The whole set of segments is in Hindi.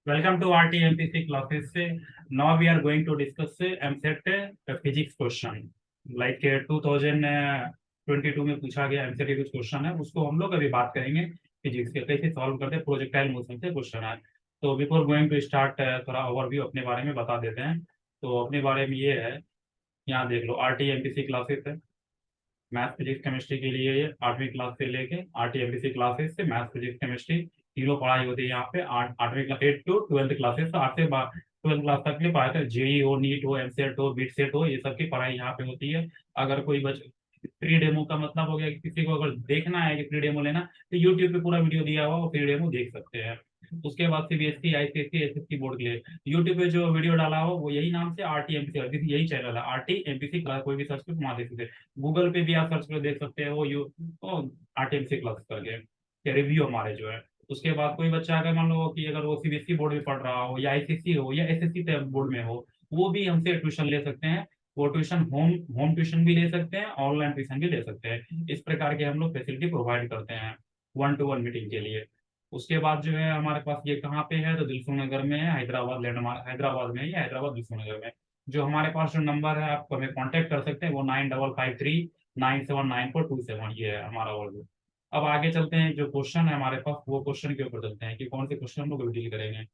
Welcome to RTMPC classes. Now we are going to discuss MCET physics question. Like 2022 में पूछा गया MCET के कुछ क्वेश्चन है, उसको हम लोग अभी बात करेंगे फिजिक्स के कैसे सॉल्व करते हैं। प्रोजेक्टाइल मोशन से क्वेश्चन है। तो बिफोर गोइंग टू स्टार्ट थोड़ा ओवरव्यू अपने बारे में बता देते हैं। तो अपने बारे में ये है, यहाँ देख लो RTMPC क्लासेस है। मैथ फिजिक्स केमिस्ट्री के लिए ये 8वीं क्लास से लेके RTMPC क्लासेस से मैथ फिजिक्स केमिस्ट्री तीनों पढ़ाई होती है यहाँ पे। 8वीं क्लास 8 to 12 क्लासेस, तो 8 से 12 क्लास तक के पढ़ाई है। जेई हो, नीट हो, एमसेट हो, बीट सेट हो, ये सब की पढ़ाई यहाँ पे होती है। अगर कोई बच फ्री डेमो का मतलब हो गया कि किसी को अगर देखना है कि फ्री डेमो लेना, तो यूट्यूब पे पूरा वीडियो दिया हुआ, वो फ्री डेमो देख सकते हैं। उसके बाद सीबीएसई, आईसीएसई, एसएससी बोर्ड के लिए यूट्यूब पे जो वीडियो डाला हो वो यही नाम से RTMPC, यही चैनल है RTMPC, कोई भी सर्च पे वहाँ देख सकते हैं। गूगल पे भी आप सर्च कर देख सकते हैं, वो RTMPC क्लास करके रिव्यू हमारे जो है। उसके बाद कोई बच्चा अगर मान लो कि अगर वो सीबीएसई बोर्ड में पढ़ रहा हो या आईसीएसई हो या एसएससी बोर्ड में हो, वो भी हमसे ट्यूशन ले सकते हैं। वो ट्यूशन होम होम ट्यूशन भी ले सकते हैं, ऑनलाइन ट्यूशन भी ले सकते हैं। इस प्रकार के हम लोग फैसिलिटी प्रोवाइड करते हैं 1-to-1 मीटिंग के लिए। उसके बाद जो है हमारे पास ये कहाँ पे है, तो दिलसुख नगर में है, हैदराबाद लैंडमार्क, हैदराबाद में ही है, हैदराबाद दिलसुख नगर में। जो हमारे पास जो नंबर है, आप हमें कांटेक्ट कर सकते हैं, वो 9553 97942 7, ये है हमारा वर्ड। अब आगे चलते हैं, जो क्वेश्चन है हमारे पास वो क्वेश्चन के ऊपर चलते हैं कि कौन से क्वेश्चन हम लोग डील करेंगे।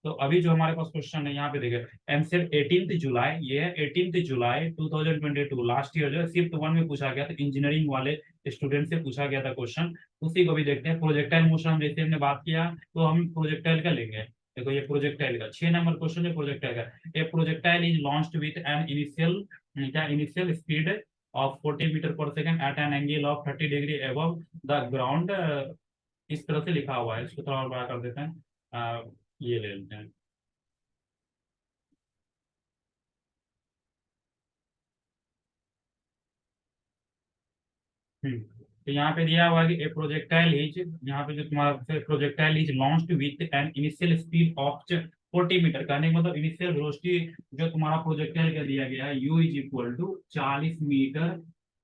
तो अभी जो हमारे पास क्वेश्चन है यहाँ पे देखिए, एमसेट 18 जुलाई, ये है 18 जुलाई 2022, लास्ट ईयर जो है शिफ्ट 1 में पूछा गया था, इंजीनियरिंग वाले स्टूडेंट से पूछा गया था क्वेश्चन। उसी को भी देखते हैं। प्रोजेक्टाइल मोशन जैसे हमने बात किया, तो हम प्रोजेक्टाइल का लेंगे। देखो ये प्रोजेक्टाइल का 6 नंबर क्वेश्चन है प्रोजेक्टाइल का। A projectile is launched with an initial speed of 40 metre per second at an angle of 30 degree above the ground. इस तरह से लिखा हुआ है, इसको थोड़ा और बड़ा कर देते हैं। ये ले लेते हैं। तो यहाँ पे दिया हुआ है कि ए प्रोजेक्टाइल इज, यहाँ पे जो तुम्हारा projectile is launched with an initial speed of 40 metre, कहने का मतलब इनिशियल वेलोसिटी जो तुम्हारा प्रोजेक्टाइल का दिया गया है u is equal to 40 metre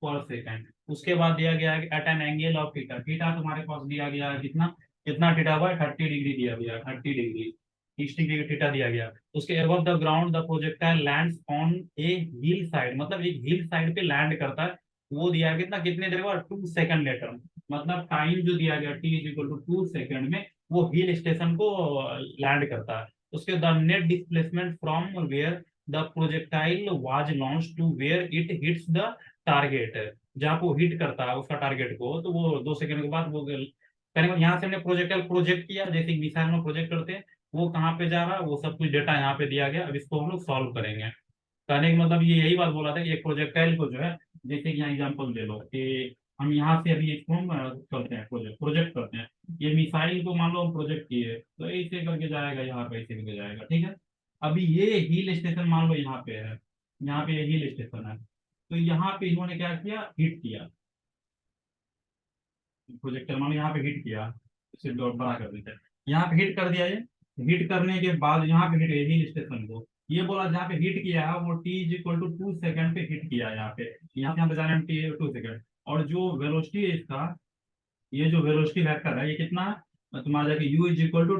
per second. उसके बाद दिया गया है at an angle of theta, theta तुम्हारे पास दिया गया है कितना, कितना थीटा हुआ है, 30 डिग्री दिया गया है, 30 डिग्री, 30 डिग्री थीटा दिया गया। उसके above the ground the projectile lands on A hill side, मतलब एक हिल साइड पे लैंड करता है। वो दिया गया कितना, कितने देर बाद, 2 सेकंड लेटर, मतलब टाइम जो दिया गया t is equal to 2 second में वो हिल स्टेशन को लैंड करता है। उसके the net displacement from where the projectile was launch to where it hits the target, जहाँ वो हिट करता है उसका टारगेट को, तो वो 2 सेकंड के बाद वो कहने का यहाँ से हमने प्रोजेक्टाइल प्रोजेक्ट किया, जैसे मिसाइल में प्रोजेक्ट करते हैं, वो कहाँ पे जा रहा है, वो सब कुछ डेटा यहाँ पे दिया गया। अब इसको हम लोग सॉल्व करेंगे। कहने का मतलब ये यही बात बोला था कि एक प्रोजेक्टाइल को जो है, जैसे कि यहाँ एग्जांपल ले लो कि हम यहाँ से अभी इसको हम करते हैं, प्रोजेक्ट करते हैं। ये मिसाइल को मान लो हम प्रोजेक्ट किए, तो ऐसे करके जाएगा, यहाँ पे ऐसे करके जाएगा, ठीक है। अभी ये हिल स्टेशन मान लो यहाँ पे है, यहाँ पे हिल स्टेशन है, तो यहाँ पे इन्होंने क्या किया, हिट किया। प्रोजेक्टर मान लो यहाँ पे हिट किया, इसे डॉट बड़ा कर देते हैं, यहाँ पे हिट कर दिया। ये हिट करने के बाद यहाँ पे हिट हिल स्टेशन को, ये बोला जहाँ पे हिट किया है वो t is equal to 2 second पे हिट किया है। यहाँ पे जाना है t 2 सेकंड। और जो वेलोसिटी है इसका, ये जो वेलोसिटी वेक्टर है ये कितना है, तुम्हारा जाके u is equal to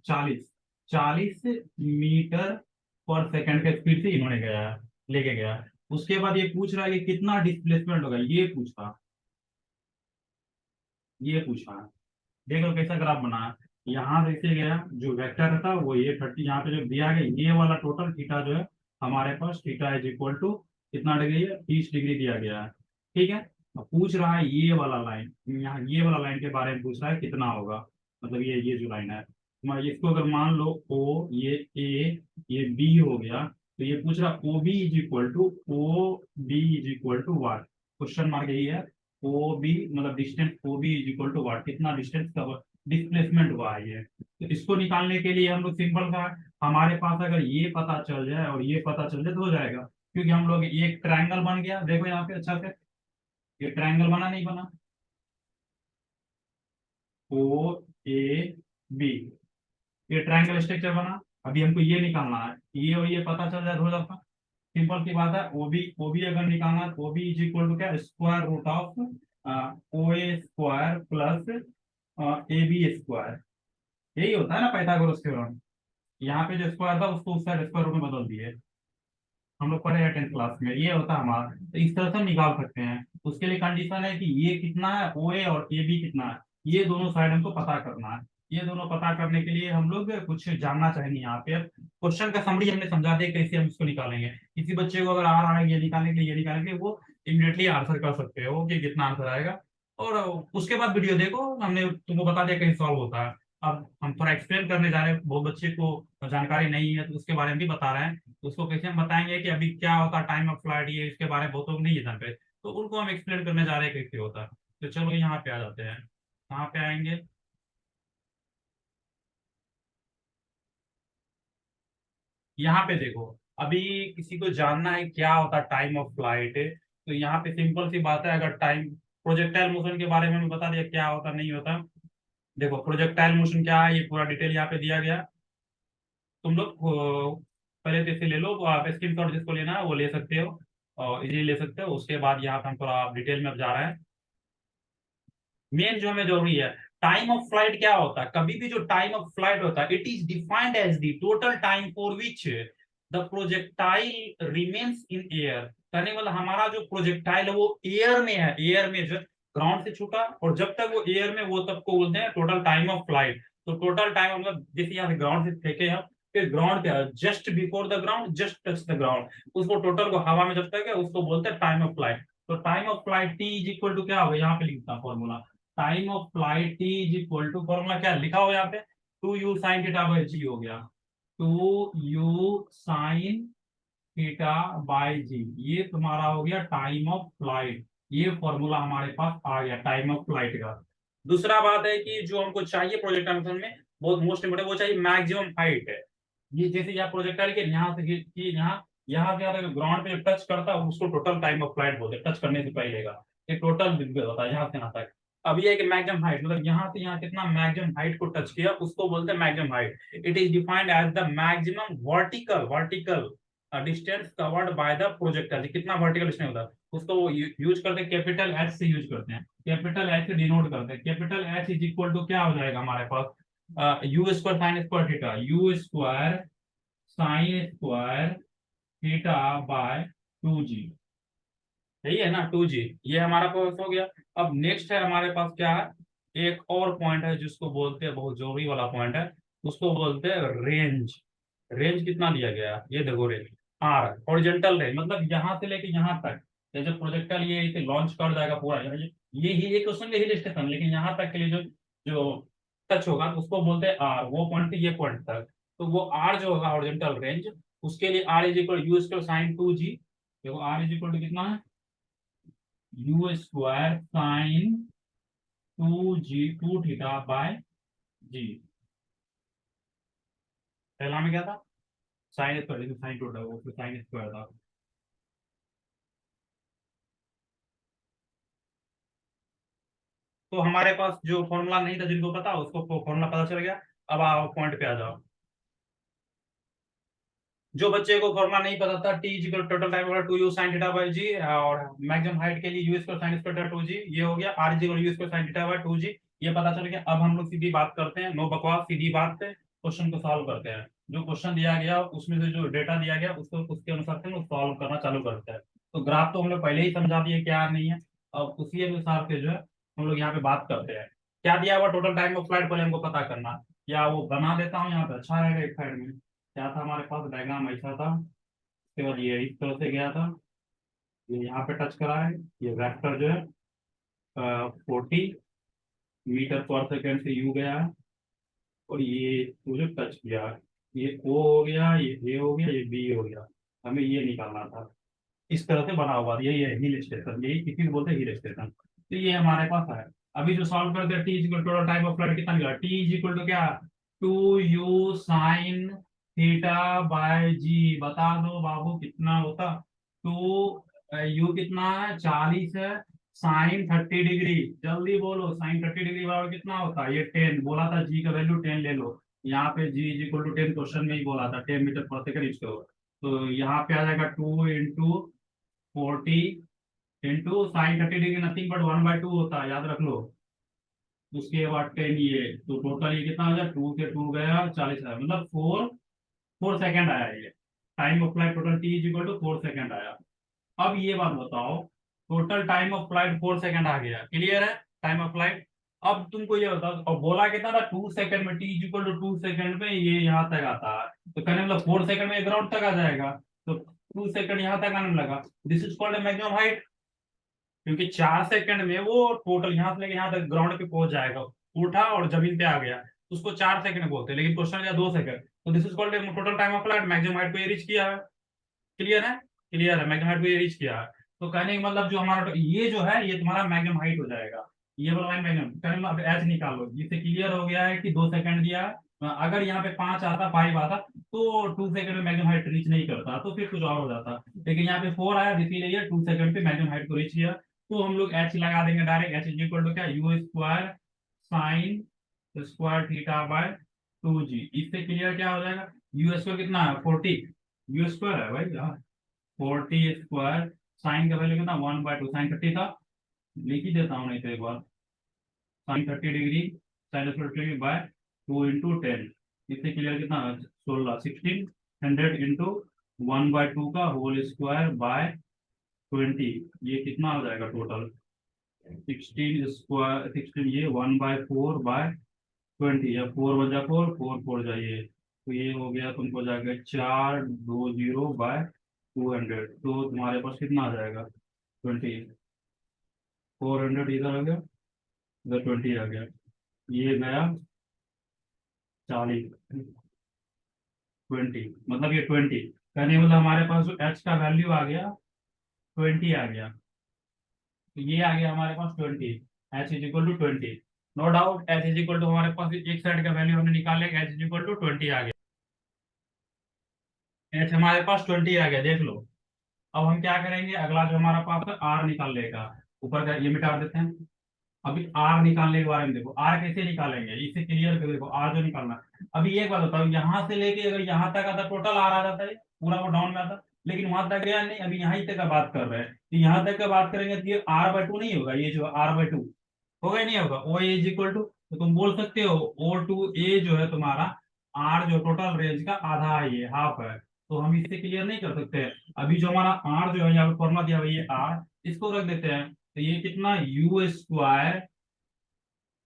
40 40 metre per second के स्पीड से इन्होंने गया है, लेके गया है। उसके बाद ये पूछ रहा है कि कितना डिस्प्लेसमेंट होगा, ये पूछा। देख लो कैसा ग्राफ बना है। यहाँ देखिए गया जो वेक्टर था वो ये 30, यहाँ पे जो दिया गया ये वाला टोटल थीटा जो है हमारे पास, थीटा इज इक्वल टू कितना डिग्री है, 30 डिग्री दिया गया है, ठीक है। अब पूछ रहा है ये वाला लाइन, यहाँ ये वाला लाइन के बारे में पूछ रहा है कितना होगा, मतलब ये जो लाइन है, मैं इसको अगर मान लो ओ, ये ए, ये बी हो गया, तो ये पूछ रहा O B is equal to, O B is equal to what, question mark यही है। ओ बी मतलब distance O B is equal to what, कितना डिस्टेंस कवर डिस्प्लेसमेंट हुआ है ये। तो इसको निकालने के लिए हम लोग सिंपल सा, हमारे पास अगर ये पता चल जाए और ये पता चल जाए तो हो जाएगा। क्योंकि हम लोग एक ट्रायंगल बन गया, देखो यहाँ पे अच्छा से, ये ट्रायंगल बना नहीं बना, ओ ए बी, ये ट्रायंगल स्ट्रक्चर बना। अभी हमको ये निकालना है, ये और ये पता चल जाए तो हो जाता। सिंपल सी बात है। ओ बी अगर निकालना है तो O B is equal to क्या, square root of O A square plus A B square, यही होता है ना पाइथागोरस थ्योरम। यहाँ पे जो स्क्वायर था उसको उस साइड स्क्वायर रूट में बदल दिए। हम लोग पढ़े हैं 10th क्लास में, ये होता है हमारा। तो इस तरह से हम निकाल सकते हैं। उसके लिए कंडीशन है कि ये कितना है, ओ ए और ए बी कितना है, ये दोनों साइड हमको पता करना है। ये दोनों पता करने के लिए हम लोग कुछ जानना चाहिए यहाँ पे। अब क्वेश्चन का समरी हमने समझा दिया कैसे हम इसको निकालेंगे। किसी बच्चे को अगर आ रहा है ये निकालने के लिए, ये निकालने के लिए, वो इमिडिएटली आंसर कर सकते हो कि कितना आंसर आएगा। और उसके बाद वीडियो देखो, हमने तुमको बता दिया कैसे सॉल्व होता है। अब हम थोड़ा एक्सप्लेन करने जा रहे हैं, बहुत बच्चे को जानकारी नहीं है तो उसके बारे में भी बता रहे हैं। तो उसको कैसे हम बताएंगे कि अभी क्या होता है टाइम ऑफ फ्लाइट, ये इसके बारे में बहुत लोग नहीं है जानते, तो उनको हम एक्सप्लेन करने जा रहे हैं कैसे होता है। तो चलो यहाँ पे आ जाते हैं। कहाँ पे आएंगे? यहाँ पे देखो, अभी किसी को जानना है क्या होता है टाइम ऑफ फ्लाइट, तो यहाँ पे सिंपल सी बात है। अगर टाइम प्रोजेक्टाइल मोशन के बारे में मैं बता दिया क्या होता नहीं होता। देखो प्रोजेक्टाइल मोशन क्या है, ये पूरा डिटेल यहाँ पे दिया गया। तुम लोग पहले तो इसे ले लो, आप स्क्रीन शॉट जिसको लेना है वो ले सकते हो और इजीली ले सकते हो। उसके बाद यहाँ पे हम थोड़ा डिटेल में अब जा रहे हैं। मेन जो हमें जरूरी है, टाइम ऑफ फ्लाइट क्या होता है। कभी भी जो टाइम ऑफ फ्लाइट होता है, it is defined as the total time for which the projectile remains in air. कहने का मतलब हमारा जो प्रोजेक्टाइल है वो एयर में है, एयर में जो ग्राउंड से छूटा और जब तक वो एयर में, वो तब को बोलते हैं टोटल टाइम ऑफ फ्लाइट। तो टोटल टाइम मतलब जैसे यहाँ से ग्राउंड से फेंके हम, फिर ग्राउंड पे just before the ground, just touch the ground, उसको टोटल को हवा में जब तक है उसको बोलते हैं टाइम ऑफ फ्लाइट। तो time of flight T is equal to क्या होगा, यहाँ पे लिखता formula. Time of flight T is equal to, formula क्या लिखा हो यहाँ पे, two U sine theta by G हो गया। Two U sine theta by G, ये तुम्हारा हो गया टाइम ऑफ फ्लाइट। ये फॉर्मूला हमारे पास आ गया टाइम ऑफ फ्लाइट का। दूसरा बात है कि जो हमको चाहिए प्रोजेक्टाइल मोशन में, बहुत मोस्ट इंपोर्टेंट, वो चाहिए मैक्सिमम हाइट है। ये जैसे यहाँ प्रोजेक्टाइल के यहाँ से यहाँ से ग्राउंड पे टच करता है उसको टोटल टाइम ऑफ फ्लाइट बोलते हैं, टच करने से पहले का। ये टोटल होता है यहाँ से यहाँ तक। अब ये है कि मैक्सिमम हाइट मतलब यहाँ से यहाँ कितना मैक्सिमम हाइट को टच किया उसको बोलते हैं maximum height. It is defined as the maximum vertical distance covered by the projectile. कितना वर्टिकल डिस्टेंस होता है उसको वो यूज करते हैं, कैपिटल एच से यूज करते हैं, कैपिटल एच से डिनोट करते हैं। Capital H is equal to क्या हो जाएगा हमारे पास, U square sine square theta, U square sine square theta by 2g। सही है ना, 2g। ये हमारा पास हो गया। अब नेक्स्ट है हमारे पास क्या है, एक और पॉइंट है जिसको बोलते हैं, बहुत जरूरी वाला पॉइंट है, उसको बोलते हैं रेंज। रेंज कितना दिया गया है? ये देखो रेंज आर, हॉरिजॉन्टल रेंज मतलब यहाँ से लेके यहाँ तक। ये जो प्रोजेक्टाइल ये इसे लॉन्च कर जाएगा पूरा, ये ही एक क्वेश्चन हिल स्टेशन, लेकिन यहाँ तक के लिए जो जो टच होगा तो उसको बोलते हैं आर, वो पॉइंट से ये पॉइंट तक। तो वो आर जो होगा हॉरिजॉन्टल रेंज, उसके लिए R is equal you square sine 2g। देखो आर इज इक्वल टू कितना है, U square sine 2g, 2 theta by G. पहला में क्या था, साइन स्क्वायर, साइन टू था वो साइन स्क्वायर था। तो हमारे पास जो फॉर्मूला नहीं था, जिनको पता उसको फॉर्मूला पता चल गया। अब आओ पॉइंट पे आ जाओ। जो बच्चे को फॉर्मूला नहीं पता था, टी इक्वल टोटल टाइम होगा 2u sin थीटा बाय जी, और मैक्सिमम हाइट के लिए you square sin square 2g, ये हो गया। R equal you square sin theta by 2g, ये पता चल गया। अब हम लोग सीधी बात करते हैं, नो बकवास, सीधी बात पे क्वेश्चन को सॉल्व करते हैं। जो क्वेश्चन दिया गया उसमें से जो डेटा दिया गया उसको उसके अनुसार से हम सॉल्व करना चालू करते हैं। तो ग्राफ तो हम लोग पहले ही समझा दिए क्या नहीं है। अब उसी अनुसार से जो है हम लोग यहाँ पे बात करते हैं। क्या दिया हुआ टोटल टाइम ऑफ फ्लाइट, पहले हमको पता करना। या वो बना देता हूँ यहाँ पे, अच्छा रहेगा एक साइड में। क्या था हमारे पास, डायग्राम ऐसा था, उसके बाद ये इस तरह से गया था, ये यहाँ पे टच करा है। ये वेक्टर जो है 40 मीटर पर सेकेंड से यू गया है, और ये मुझे टच किया है। ये ओ हो गया, ये ए हो गया, ये बी हो गया। हमें ये निकालना था। इस तरह से बना हुआ यही है हिल स्टेशन, यही किसी को बोलते हैं हिल स्टेशन। तो ये हमारे पास है। अभी जो सॉल्व करते हैं, T is equal total time of flight कितना मिला, टी इज इक्वल टू क्या, 2u साइन थीटा बाय जी। बता दो बाबू कितना होता। टू यू कितना है, 40 है, साइन 30 डिग्री, जल्दी बोलो, साइन 30 डिग्री बराबर कितना होता है, ये 10 बोला था, जी का वैल्यू 10 ले लो। यहाँ पे जी इज इक्वल टू 10 क्वेश्चन में ही बोला था, 10 मीटर पर सेकेंड इसको। तो यहाँ पे आ जाएगा 2 into 40 into sine 30 degree, nothing but 1/2 होता है, याद रख लो। उसके बाद 10, ये तो टोटल ये कितना हो जाए, 2 से 2 गया 40 है, मतलब 4 4 सेकंड आया ये, time of flight total T is equal to 4 second आया। अब ये बात बताओ, total time of flight 4 second आ गया, क्लियर है टाइम ऑफ फ्लाइट। अब तुमको ये बताओ, और बोला कितना था 2 सेकंड में, T is equal to 2 second में ये यहाँ तक आता है, तो कहने मतलब 4 सेकंड में ग्राउंड तक आ जाएगा, तो 2 सेकंड यहाँ तक आने लगा, this is called maximum height. क्योंकि 4 सेकंड में वो टोटल यहाँ से लेके यहाँ तक ग्राउंड पे पहुंच जाएगा, उठा और जमीन पे आ गया, उसको 4 सेकंड बोलते हैं, लेकिन क्वेश्चन क्या 2 सेकंड, तो this is called total time of flight, maximum height को ये रीच किया है। क्लियर है, क्लियर है, मैक्सिमम हाइट को ये रीच किया है। तो कहने का मतलब जो हमारा ये जो है ये तुम्हारा मैक्सिमम हाइट हो जाएगा, ये वाला लाइन मैक्सिमम, कहने मतलब एच निकाल लो, जिससे क्लियर हो गया है कि 2 सेकंड दिया है। अगर यहाँ पे 5 आता 5 आता तो 2 सेकंड में मैक्सिमम हाइट रीच नहीं करता, तो फिर कुछ और हो जाता, लेकिन यहाँ पे 4 आया, इसीलिए 2 सेकंड पे मैक्सिमम हाइट को रीच किया। तो हम लोग एच लगा देंगे direct, H is equal to क्या, U square sine square theta by 2 G. इससे क्लियर क्या हो जाएगा, यू स्क्वायर कितना है 40, यू स्क्वायर है भाई, 40 स्क्वायर, साइन का वैल्यू कितना 1/2, साइन 30 था, लिख ही देता हूँ नहीं तो एक बार, sine 30 degree, sine square 30 by 2 × 10, इससे क्लियर कितना 16, 1600 इंटू 1/2 का होल स्क्वायर बाय 20, ये कितना हो जाएगा टोटल 16 स्क्वायर, 16 ये 1/4 बाय 20, या 4 बजा 4 4 4 जाइए, तो ये हो गया तुमको जाएगा 420/200, तो तुम्हारे पास कितना आ जाएगा 20, 400 इधर आ गया, इधर 20 आ गया, ये गया 40, 20 मतलब ये 20, कहने मतलब हमारे पास जो एच का वैल्यू आ गया 20 आ गया, तो ये आ गया हमारे पास 20, H is equal to 20, no doubt H is equal to हमारे पास एक साइड का वैल्यू हमने निकाले, एच इज इक्वल टू 20 आ गया, एच हमारे पास 20 आ गया, देख लो। अब हम क्या करेंगे, अगला जो हमारा पास है आर निकाल लेगा, ऊपर का ये मिटा देते हैं। अभी आर निकालने के बारे में देखो, आर कैसे निकालेंगे, इसे क्लियर कर देखो, आर जो निकालना है। अभी एक बात बताओ, यहाँ से लेके अगर यहाँ तक आता टोटल आर आ जाता है, पूरा वो डाउन में आता, लेकिन वहां तक गया नहीं, अभी यहाँ ही तक का बात कर रहे हैं, तो यहाँ तक का बात करेंगे तो ये R/2 नहीं होगा, ये जो R/2 होगा ही नहीं होगा, ओ इज इक्वल टू, तो तुम बोल सकते हो O2A जो है तुम्हारा, आर जो टोटल रेंज का आधा है, ये हाफ है, तो हम इससे क्लियर नहीं कर सकते। अभी जो हमारा आर जो है यहाँ पे फॉर्मुला दिया हुआ है, ये आर, इसको रख देते हैं, तो ये कितना U square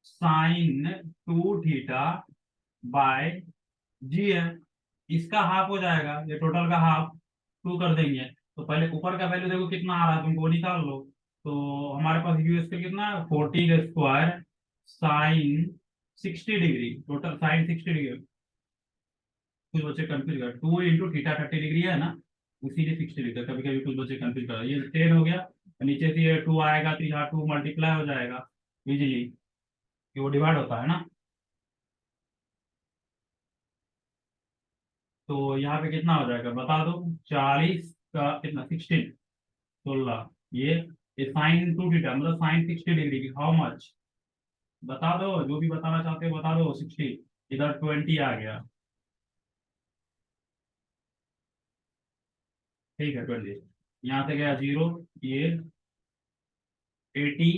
sine 2 theta by G है, इसका हाफ हो जाएगा, ये टोटल का हाफ 2 कर देंगे, तो पहले ऊपर का वैल्यू देखो कितना आ रहा है, तुमको वो निकाल लो। तो हमारे पास यू स्क्वायर कितना है 40 square sine 60 degree, total sine 60 degree, कुछ बच्चे कंफ्यूज कर, 2 × थीटा 30 डिग्री है ना, इसीलिए 60 डिग्री, कभी कभी कुछ बच्चे कंफ्यूज कर, ये 10 हो गया, नीचे से ये 2 आएगा तो यहाँ 2 मल्टीप्लाई हो जाएगा इजीली, कि वो डिवाइड होता है ना, तो यहाँ पे कितना हो जाएगा बता दो, 40 का कितना 16, 16, ये साइन 2 थीटा मतलब साइन 60 डिग्री की हाउ मच, बता दो, जो भी बताना चाहते हो बता दो, 60, इधर 20 आ गया, ठीक है 20, यहाँ से गया 0, ये 80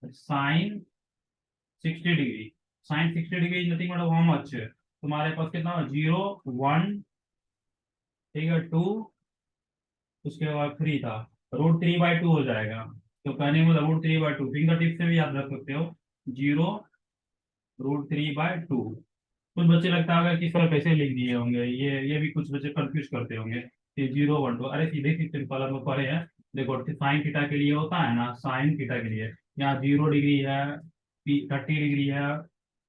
sine 60 degree, sine 60 degree nothing मतलब हाउ मच, तुम्हारे पास कितना 0 1, ठीक है 2, उसके बाद 3 था, √3/2 हो जाएगा, तो कहने में √3/2 फिंगर टिप से भी याद रख सकते हो, 0√3/2। कुछ बच्चे लगता होगा कि सर कैसे लिख दिए होंगे, ये भी कुछ बच्चे कंफ्यूज करते होंगे कि 0 1 2, अरे सीधे सी सिंपल हम लोग पढ़े हैं, देखो साइन थीटा के लिए होता है ना, साइन थीटा के लिए यहाँ 0 डिग्री है, 30 डिग्री है,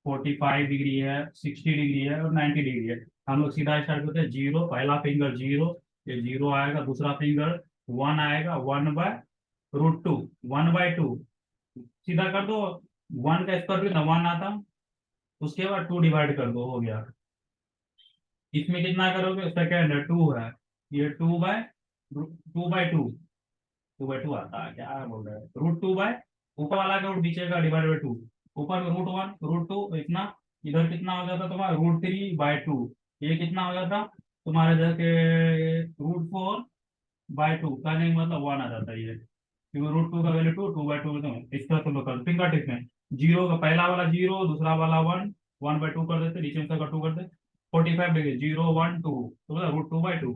45 डिग्री है, 60 डिग्री है और 90 डिग्री है, हम लोग सीधा स्टार्ट करते हैं 0, पहला फिंगर 0, ये 0 आएगा, दूसरा फिंगर 1 आएगा, 1/√2, 1/2, सीधा कर दो, 1 का स्क्वायर रूट ना 1 आता, उसके बाद 2 डिवाइड कर दो, हो गया। इसमें कितना करोगे, सेकेंड है 2 है, ये 2/2 आता है, क्या बोल रहे हैं, √2 ऊपर वाला का रूट नीचे का डिवाइड बाई 2, ऊपर में √1 √2 इतना, इधर कितना हो जाता तुम्हारा √3/2, ये कितना हो जाता तुम्हारे जाके √4/2 का, नहीं मतलब 1 आ जाता है ये, क्योंकि √2 का वैल्यू 2/2 में, इसका तुम लोग कर फिंगर टिप में, जीरो का पहला वाला 0, दूसरा वाला 1, 1/2 कर देते, नीचे का 2 कर देते, 45 डिग्री, 0 1 2, तो मतलब √2/2,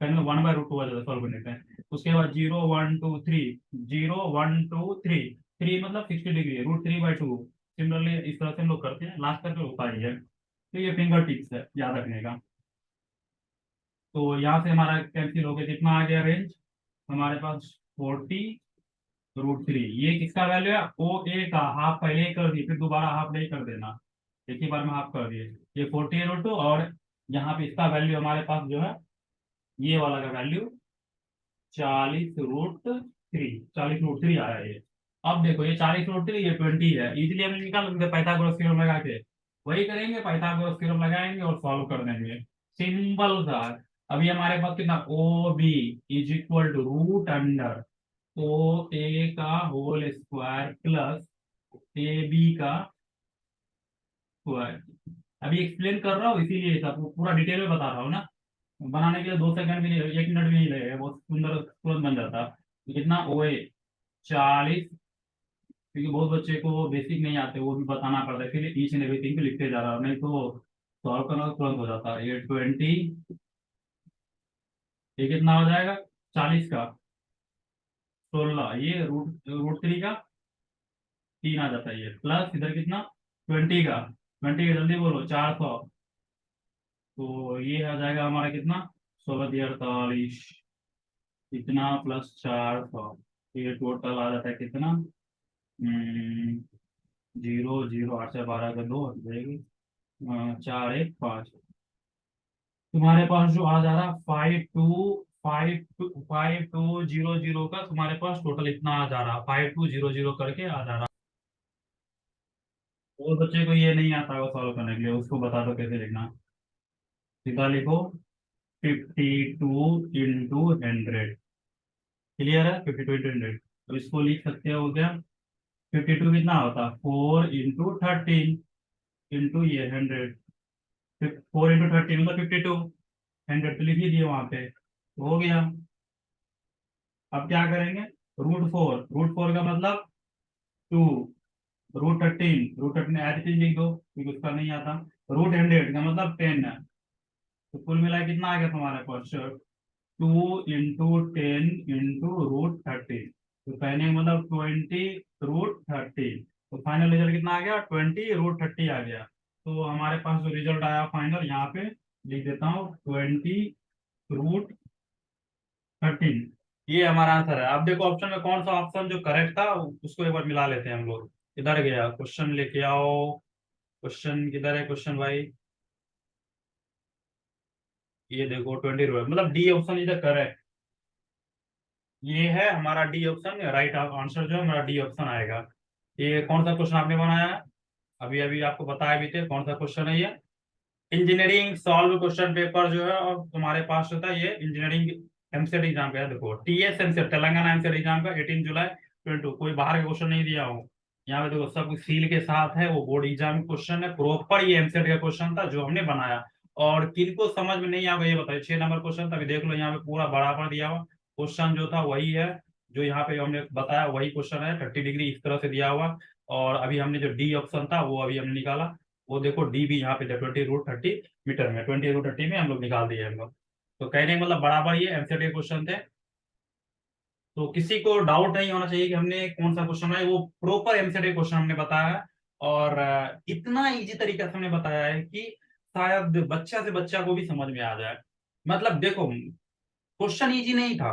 पहले 1/√2 आ जाता है सॉल्व करने पे। उसके बाद 0 1 2 3, 0 1 2 3, 3 मतलब 60 डिग्री, √3/2। सिमिलरली इस तरह से हम लोग करते हैं, लास्ट तक होता ही है। तो ये फिंगर टिप्स है, याद रखने का। तो यहाँ से हमारा कैंसिल हो गया, कितना आ गया रेंज हमारे पास, 40√3। ये किसका वैल्यू है, ओ ए का। हाफ पहले ही कर दी, फिर दोबारा हाफ नहीं कर देना, एक ही बार में हाफ कर दिए। ये 40√2, और यहाँ पे इसका वैल्यू हमारे पास जो है, ये वाला का वैल्यू 40√3, 40√3 आया ये। अब देखो ये 40√3, ये 20 है, इजीली हम निकाल सकते हैं पाइथागोरस थ्योरम लगा के। वही करेंगे, पाइथागोरस थ्योरम लगाएंगे और सॉल्व कर देंगे, सिंपल सा। अभी हमारे पास कितना, O B is equal to root under O A का whole square plus A B का स्क्वायर। अभी एक्सप्लेन कर रहा हूँ, इसीलिए सब पूरा डिटेल में बता रहा हूँ ना। बनाने के लिए 2 सेकंड भी नहीं, 1 मिनट भी नहीं लगेगा, बहुत सुंदर तुरंत बन जाता। तो कितना, ओ ए 40, क्योंकि बहुत बच्चे को बेसिक नहीं आते, वो भी बताना पड़ता है, इसलिए ईच एंड एवरीथिंग पे लिखते जा रहा हूँ, नहीं तो सॉल्व करना तो तुरंत हो जाता है। ये 20, ये कितना हो जाएगा, 40 का 16, ये √3 का 3 आ जाता है, ये प्लस इधर कितना, 20 का, 20 का जल्दी बोलो, 400। तो ये आ जाएगा हमारा कितना, 16×48, इतना प्लस 400। ये टोटल आ जाता है कितना, 0 0 8 से 12 का 2 हट जाएगी, 4 1 5। तुम्हारे पास जो आ जा रहा 5252 का, तुम्हारे पास टोटल इतना आ जा रहा, 5200 करके आ जा रहा। और बच्चे को ये नहीं आता है सॉल्व करने के लिए, उसको बता दो कैसे लिखना। सीधा लिखो, 52 × 100। क्लियर है, 52 × 100। तो इसको लिख सकते हो क्या, 52 कितना होता, 4 × 13 इंटू ये 100, 4 × 13 मतलब 52, 100 तो लिख ही दिए वहां पे, हो गया। अब क्या करेंगे, √4, √4 का मतलब 2, √13 ऐसे ही लिख दो क्योंकि उसका नहीं आता। √100 का मतलब 10 है। तो कुल मिला के कितना आ गया तुम्हारे पास, 2 × 10 इंटू √13। तो कहने का मतलब 20√13। तो फाइनल रिजल्ट कितना आ गया, 20√30 आ गया। तो हमारे पास जो रिजल्ट आया फाइनल, यहाँ पे लिख देता हूँ, 20√13। ये हमारा आंसर है। अब देखो ऑप्शन में कौन सा ऑप्शन जो करेक्ट था, उसको एक बार मिला लेते हैं हम लोग। इधर गया क्वेश्चन, लेके आओ। क्वेश्चन किधर है क्वेश्चन भाई, ये देखो 20 मतलब डी ऑप्शन इधर करेक्ट। ये है हमारा डी ऑप्शन, राइट आंसर जो है हमारा डी ऑप्शन आएगा। ये कौन सा क्वेश्चन आपने बनाया है, अभी अभी आपको बताया भी थे कौन सा क्वेश्चन है ये। इंजीनियरिंग सॉल्व क्वेश्चन पेपर जो है, और तुम्हारे पास होता है ये इंजीनियरिंग एमसेट एग्जाम का है। देखो टीएस एमसेट, तेलंगाना एमसेट एग्जाम का 18 जुलाई 22, कोई बाहर का क्वेश्चन नहीं दिया हूँ। यहाँ पे देखो सब कुछ सील के साथ है, वो बोर्ड एग्जाम क्वेश्चन है प्रॉपर, ये एमसेट का क्वेश्चन था जो हमने बनाया। और किनको समझ में नहीं आएगा ये बताइए, 6 नंबर क्वेश्चन था, अभी देख लो यहाँ पे पूरा बराबर दिया हुआ क्वेश्चन जो था वही है, जो यहाँ पे हमने बताया वही क्वेश्चन है, 30 डिग्री इस तरह से दिया हुआ। और अभी हमने जो डी ऑप्शन था वो अभी हमने निकाला, वो देखो डी भी यहाँ पे 20√30 मीटर में, 20/30 में हम लोग निकाल दिए हम लोग। तो कहने का मतलब बराबर ये एमसेट के क्वेश्चन थे। तो किसी को डाउट नहीं होना चाहिए कि हमने कौन सा क्वेश्चन है, वो प्रॉपर एमसेट के क्वेश्चन हमने बताया है। और इतना इजी तरीके से हमने बताया है कि शायद बच्चा से बच्चा को भी समझ में आ जाए। मतलब देखो क्वेश्चन इजी नहीं था,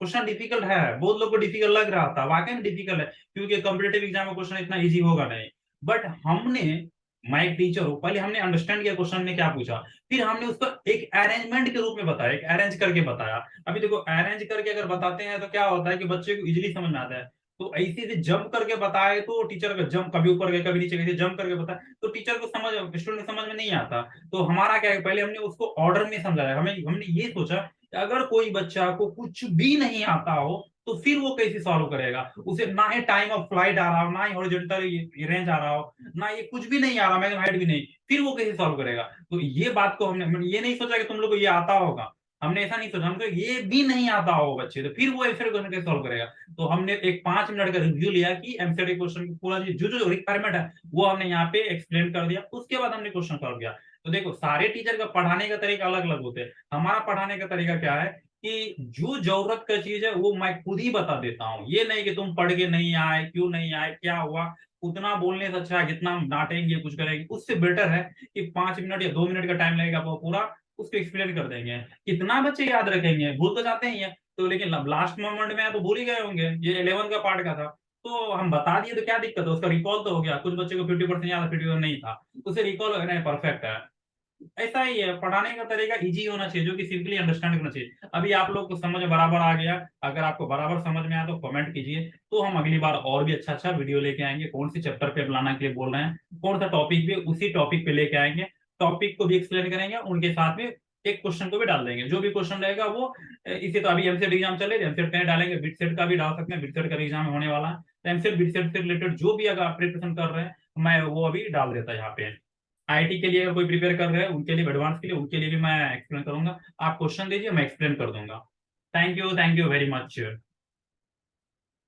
क्वेश्चन डिफिकल्ट है, बहुत लोग को डिफिकल्ट लग रहा था, वाकई में डिफिकल्ट है, क्योंकि कॉम्पिटेटिव एग्जाम में क्वेश्चन इतना इजी होगा नहीं। बट हमने, मैं एक टीचर हूँ, पहले हमने अंडरस्टैंड किया क्वेश्चन ने क्या पूछा, फिर हमने उसको एक अरेंजमेंट के रूप में बताया, एक अरेंज करके बताया। अभी देखो अरेंज करके अगर बताते हैं तो क्या होता है कि बच्चे को इजीली समझ में आता है। तो ऐसे से जंप करके बताए तो टीचर का जंप कभी ऊपर गए कभी नीचे गए, जंप करके बताए तो टीचर को समझ, स्टूडेंट को समझ में नहीं आता। तो हमारा क्या है, पहले हमने उसको ऑर्डर में समझाया, हमें हमने ये सोचा कि अगर कोई बच्चा को कुछ भी नहीं आता हो तो फिर वो कैसे सॉल्व करेगा, उसे ना ही टाइम ऑफ फ्लाइट आ रहा हो, ना ही हॉरिजॉन्टल रेंज आ रहा हो, ना ये कुछ भी नहीं आ रहा, मैक्सिमम हाइट भी नहीं, फिर वो कैसे सॉल्व करेगा। तो ये बात को हमने ये नहीं सोचा कि तुम लोग को ये आता होगा, हमने ऐसा नहीं सोचा, हमको ये भी नहीं आता हो बच्चे तो फिर वो एमसीक्यू क्वेश्चन कैसे सॉल्व करेगा। तो हमने एक 5 मिनट का रिव्यू लिया कि एमसीक्यू क्वेश्चन पूरा जो जो रिक्वायरमेंट है वो हमने यहाँ पे एक्सप्लेन कर दिया, उसके बाद हमने क्वेश्चन सॉल्व किया। तो देखो सारे टीचर का पढ़ाने का तरीका अलग अलग होते हैं, हमारा पढ़ाने का तरीका क्या है कि जो जरूरत का चीज है वो मैं खुद ही बता देता हूँ, ये नहीं कि तुम पढ़ के नहीं आए, क्यों नहीं आए, क्या हुआ। उतना बोलने से अच्छा है जितना डांटेंगे कुछ करेंगे, उससे बेटर है कि 5 मिनट या 2 मिनट का टाइम लगेगा वो पूरा उसको एक्सप्लेन कर देंगे। कितना बच्चे याद रखेंगे, भूल तो जाते ही है। तो लेकिन लास्ट मोमेंट में तो भूल ही गए होंगे, ये 11 का पार्ट का था, तो हम बता दिए तो क्या दिक्कत है, उसका रिकॉल तो हो गया। कुछ बच्चे को 50% याद, 50% नहीं था, उसे रिकॉल हो गया, परफेक्ट है। ऐसा ही है, पढ़ाने का तरीका इजी होना चाहिए, जो कि सिंपली अंडरस्टैंड करना चाहिए। अभी आप लोग को समझ बराबर आ गया, अगर आपको बराबर समझ में आया तो कमेंट कीजिए, तो हम अगली बार और भी अच्छा अच्छा वीडियो लेके आएंगे। कौन सी चैप्टर पे बनाने के लिए बोल रहे हैं, कौन सा टॉपिक पे, उसी टॉपिक पे लेके आएंगे। टॉपिक को भी एक्सप्लेन करेंगे, उनके साथ में एक क्वेश्चन को भी डाल देंगे, जो भी क्वेश्चन रहेगा वो इसे तो अभी एमसेट एग्जाम चले, एमसेट कहीं डालेंगे, बिटसेट का भी डाल सकते हैं, बिटसेट का एग्जाम होने वाला है, तो एमसेट बिटसेट से रिलेटेड जो भी अगर आप प्रिपरेशन कर रहे हैं मैं वो अभी डाल देता यहाँ पे। आईटी के लिए अगर कोई प्रिपेयर कर रहे हैं उनके लिए, एडवांस के लिए, उनके लिए भी मैं एक्सप्लेन करूंगा। आप क्वेश्चन दीजिए, मैं एक्सप्लेन कर दूंगा। Thank you very much.